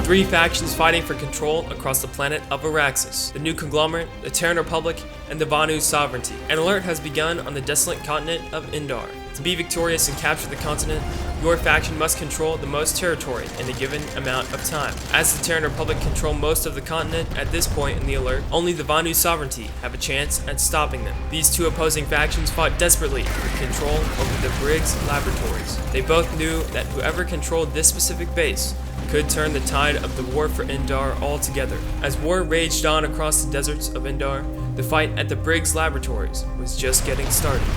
Three factions fighting for control across the planet of Araxis: the new conglomerate, the Terran Republic, and the Vanu Sovereignty. An alert has begun on the desolate continent of Indar. To be victorious and capture the continent, your faction must control the most territory in a given amount of time. As the Terran Republic control most of the continent at this point in the alert, only the Vanu Sovereignty have a chance at stopping them. These two opposing factions fought desperately for control over the Briggs laboratories. They both knew that whoever controlled this specific base could turn the tide of the war for Indar altogether. As war raged on across the deserts of Indar, the fight at the Briggs laboratories was just getting started.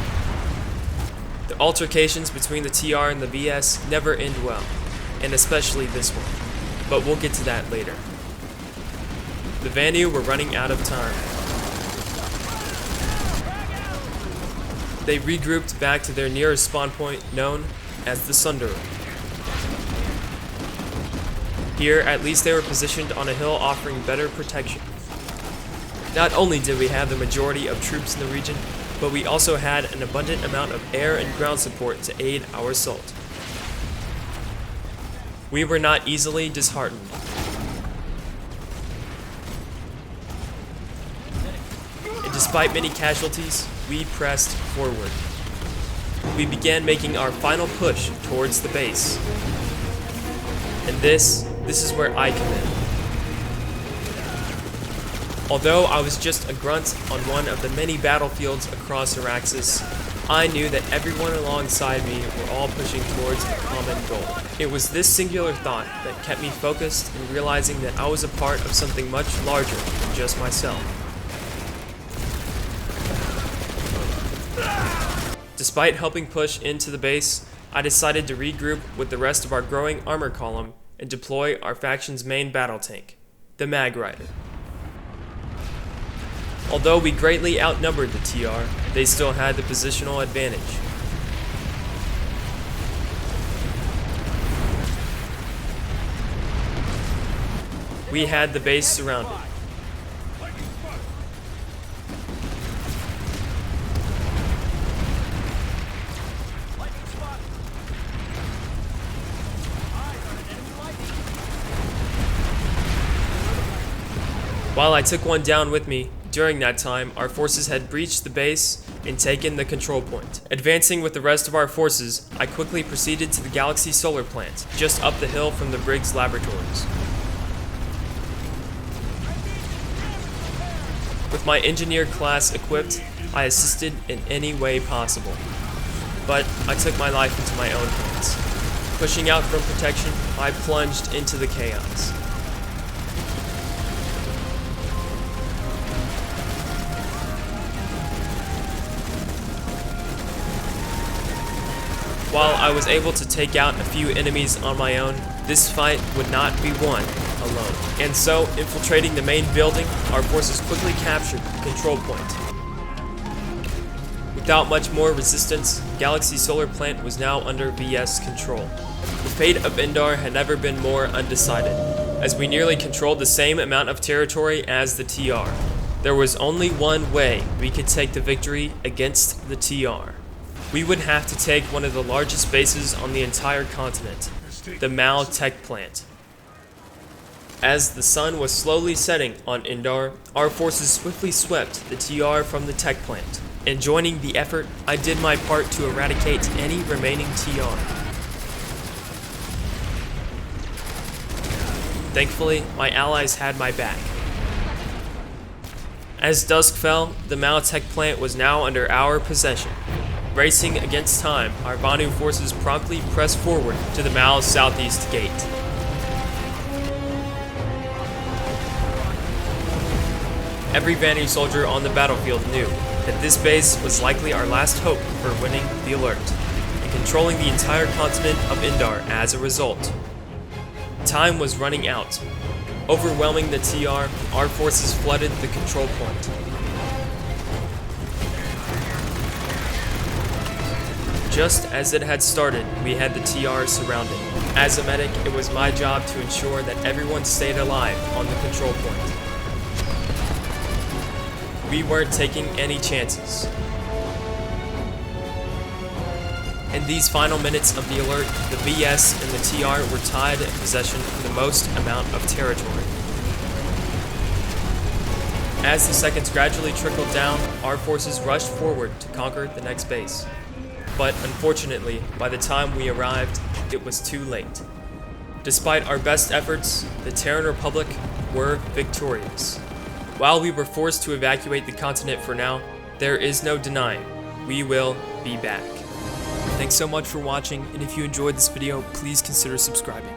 The altercations between the TR and the VS never end well, and especially this one, but we'll get to that later. The Vanu were running out of time. They regrouped back to their nearest spawn point, known as the Sunderer. Here, at least they were positioned on a hill offering better protection. Not only did we have the majority of troops in the region, but we also had an abundant amount of air and ground support to aid our assault. We were not easily disheartened. And despite many casualties, we pressed forward. We began making our final push towards the base. And this is where I come in. Although I was just a grunt on one of the many battlefields across Araxis, I knew that everyone alongside me were all pushing towards a common goal. It was this singular thought that kept me focused in realizing that I was a part of something much larger than just myself. Despite helping push into the base, I decided to regroup with the rest of our growing armor column and deploy our faction's main battle tank, the Mag Rider. Although we greatly outnumbered the TR, they still had the positional advantage. We had the base surrounded. While I took one down with me, during that time, our forces had breached the base and taken the control point. Advancing with the rest of our forces, I quickly proceeded to the Galaxy Solar Plant, just up the hill from the Briggs laboratories. With my engineer class equipped, I assisted in any way possible. But I took my life into my own hands. Pushing out from protection, I plunged into the chaos. While I was able to take out a few enemies on my own, this fight would not be won alone. And so, infiltrating the main building, our forces quickly captured the control point. Without much more resistance, Galaxy Solar Plant was now under VS control. The fate of Indar had never been more undecided, as we nearly controlled the same amount of territory as the TR. There was only one way we could take the victory against the TR. We would have to take one of the largest bases on the entire continent, the Mal Tech Plant. As the sun was slowly setting on Indar, our forces swiftly swept the TR from the tech plant, and joining the effort, I did my part to eradicate any remaining TR. Thankfully, my allies had my back. As dusk fell, the Mal Tech Plant was now under our possession. Racing against time, our Vanu forces promptly pressed forward to the Mal's southeast gate. Every Vanu soldier on the battlefield knew that this base was likely our last hope for winning the alert, and controlling the entire continent of Indar as a result. Time was running out. Overwhelming the TR, our forces flooded the control point. Just as it had started, we had the TR surrounded. As a medic, it was my job to ensure that everyone stayed alive on the control point. We weren't taking any chances. In these final minutes of the alert, the VS and the TR were tied in possession of the most amount of territory. As the seconds gradually trickled down, our forces rushed forward to conquer the next base. But unfortunately, by the time we arrived, it was too late. Despite our best efforts, the Terran Republic were victorious. While we were forced to evacuate the continent for now, there is no denying we will be back. Thanks so much for watching, and if you enjoyed this video, please consider subscribing.